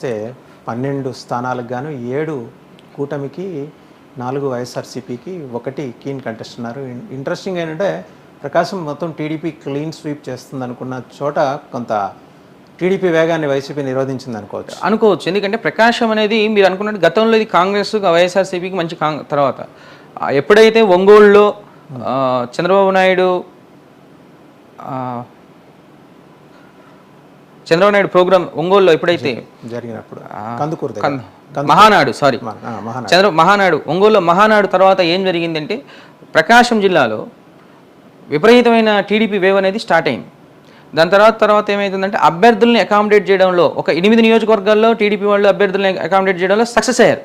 అయితే 12 స్థానాలకు గాను 7 కూటమికి, 4 వైఎస్ఆర్సీపీకి, 1 కీన్ కంటెస్ట్ ఉన్నారు. ఇంట్రెస్టింగ్ ఏంటంటే ప్రకాశం మొత్తం టీడీపీ క్లీన్ స్వీప్ చేస్తుంది అనుకున్న చోట కొంత టీడీపీ వేగాన్ని వైసీపీ నిరోధించింది అనుకోవచ్చు. ఎందుకంటే ప్రకాశం అనేది మీరు అనుకున్నట్టు గతంలో ఇది కాంగ్రెస్ వైఎస్ఆర్సీపీకి మంచి తర్వాత ఎప్పుడైతే ఒంగోలులో చంద్రబాబు నాయుడు ప్రోగ్రామ్ ఒంగోలులో ఎప్పుడైతే జరిగినప్పుడు మహానాడు ఒంగోలులో మహానాడు తర్వాత ఏం జరిగిందంటే ప్రకాశం జిల్లాలో విపరీతమైన టీడీపీ వేవ్ అనేది స్టార్ట్ అయింది. దాని తర్వాత ఏమైతుందంటే అభ్యర్థుల్ని అకామిడేట్ చేయడంలో ఒక 8 నియోజకవర్గాల్లో టీడీపీ వాళ్ళు అభ్యర్థుల్ని అకామిడేట్ చేయడంలో సక్సెస్ అయ్యారు.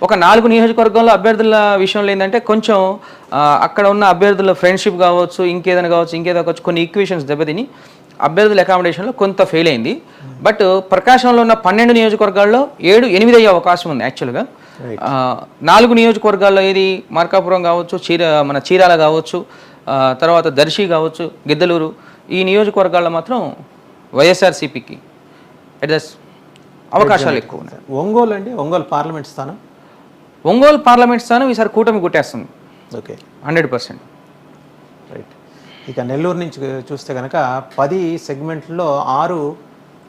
ఒక 4 నియోజకవర్గాల్లో అభ్యర్థుల విషయంలో ఏంటంటే కొంచెం అక్కడ ఉన్న అభ్యర్థుల ఫ్రెండ్షిప్ కావచ్చు, ఇంకేదో కావచ్చు, కొన్ని ఈక్వేషన్స్ దెబ్బతిని అభ్యర్థుల అకామిడేషన్లో కొంత ఫెయిల్ అయింది. బట్ ప్రకాశంలో ఉన్న 12 నియోజకవర్గాల్లో 7-8 అయ్యే అవకాశం ఉంది. యాక్చువల్గా 4 నియోజకవర్గాల్లో ఏది మార్కాపురం కావచ్చు, చీరాల కావచ్చు, తర్వాత దర్శి కావచ్చు, గిద్దలూరు, ఈ నియోజకవర్గాల్లో మాత్రం వైఎస్ఆర్సీపీకి అవకాశాలు ఎక్కువ ఉన్నాయి. ఒంగోలు పార్లమెంట్ స్థానం ఈసారి కూటమి కొట్టేస్తుంది. ఓకే, 100%. రైట్. ఇక నెల్లూరు నుంచి చూస్తే కనుక 10 సెగ్మెంట్లో 6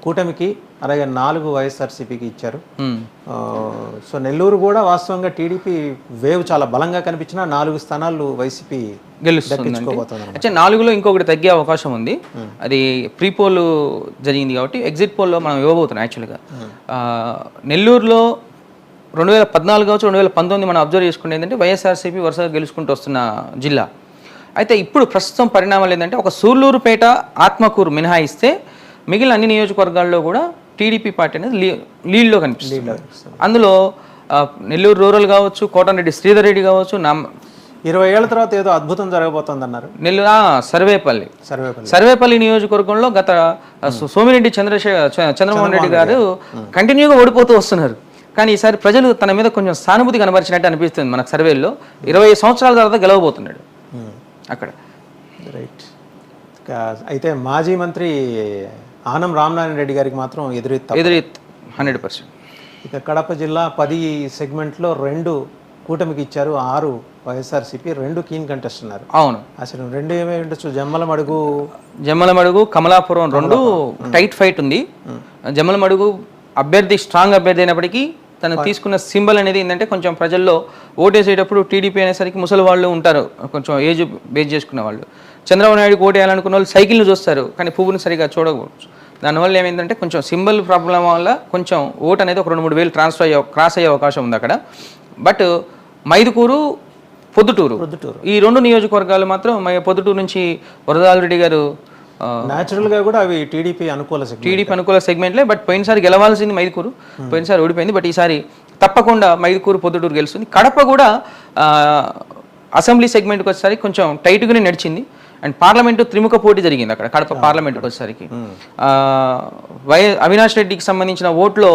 కూటమికి, అలాగే 4 వైఎస్ఆర్సీపీకి ఇచ్చారు. సో నెల్లూరు కూడా వాస్తవంగా టీడీపీ వేవ్ చాలా బలంగా కనిపించిన 4 స్థానాలు వైసీపీ గెలుస్తుంది. 4లో ఇంకొకటి తగ్గే అవకాశం ఉంది. అది ప్రీ పోల్ జరిగింది కాబట్టి ఎగ్జిట్ పోల్లో మనం ఇవ్వబోతున్నాం. యాక్చువల్గా నెల్లూరులో 2014 కావచ్చు, 2019 మనం అబ్జర్వ్ చేసుకుంటే ఏంటంటే వైఎస్ఆర్సీపీ వరుసగా గెలుచుకుంటూ వస్తున్న జిల్లా. అయితే ఇప్పుడు ప్రస్తుతం పరిణామాలు ఏంటంటే ఒక సూళ్లూరుపేట, ఆత్మకూరు మినహాయిస్తే మిగిలిన అన్ని నియోజకవర్గాల్లో కూడా టీడీపీ పార్టీ అనేది లీడ్లో కనిపిస్తుంది. అందులో నెల్లూరు రూరల్ కావచ్చు, కోటంరెడ్డి శ్రీధర్ రెడ్డి కావచ్చు, 20 ఏళ్ల తర్వాత ఏదో అద్భుతం జరగబోతుంది అన్నారు. నెల్లూరు సర్వేపల్లి నియోజకవర్గంలో గత సోమిరెడ్డి చంద్రమోహన్ రెడ్డి గారు కంటిన్యూగా ఓడిపోతూ వస్తున్నారు. కానీ ఈసారి ప్రజలు తన మీద కొంచెం సానుభూతి కనబరిచినట్టు అనిపిస్తుంది. మనకు సర్వేల్లో 20 సంవత్సరాల తర్వాత గెలవబోతున్నాడు అక్కడ. రైట్. అయితే మాజీ మంత్రి ఆనం రామనారాయణ రెడ్డి గారికి మాత్రం ఎదురెత్తు 100%. ఇక కడప జిల్లా 10 సెగ్మెంట్లో 2 కూటమికి ఇచ్చారు, 6 వైఎస్ఆర్సీపీ, 2 కీన్ కంటెస్ట్ ఉన్నారు. అవును, అసలు 2 ఏమై ఉండొచ్చు? జమ్మలమడుగు, కమలాపురం 2 టైట్ ఫైట్ ఉంది. జమ్మలమడుగు అభ్యర్థి స్ట్రాంగ్ అభ్యర్థి అయినప్పటికీ తను తీసుకున్న సింబల్ అనేది ఏంటంటే కొంచెం ప్రజల్లో ఓటేసేటప్పుడు టీడీపీ అనేసరికి ముసలి వాళ్ళు ఉంటారు, కొంచెం ఏజ్ బేస్ చేసుకున్న వాళ్ళు. చంద్రబాబు నాయుడుకి ఓటు వేయాలనుకున్న వాళ్ళు సైకిల్ని చూస్తారు, కానీ పువ్వుని సరిగా చూడకపోవచ్చు. దానివల్ల ఏమైందంటే కొంచెం సింబల్ ప్రాబ్లం వల్ల కొంచెం ఓటు అనేది ఒక 2-3 వేలు క్రాస్ అయ్యే అవకాశం ఉంది అక్కడ. బట్ మైదుకూరు, పొద్దుటూరు ఈ 2 నియోజకవర్గాలు మాత్రం పొద్దుటూరు నుంచి వరదాలరెడ్డి గారు న్యాచురల్గా కూడా అవి టీడీపీ అనుకూల సెగ్మెంట్లే. బట్ పోయినసారి గెలవాల్సింది మైదుకూరు, పోయినసారి ఓడిపోయింది. బట్ ఈసారి తప్పకుండా మైదుకూరు, పొద్దుటూరు గెలుస్తుంది. కడప కూడా అసెంబ్లీ సెగ్మెంట్కి వచ్చేసరికి కొంచెం టైట్గానే నడిచింది. అండ్ పార్లమెంటు త్రిముఖ పోటీ జరిగింది అక్కడ కడప పార్లమెంట్కి వచ్చేసరికి. అవినాష్ రెడ్డికి సంబంధించిన ఓట్లో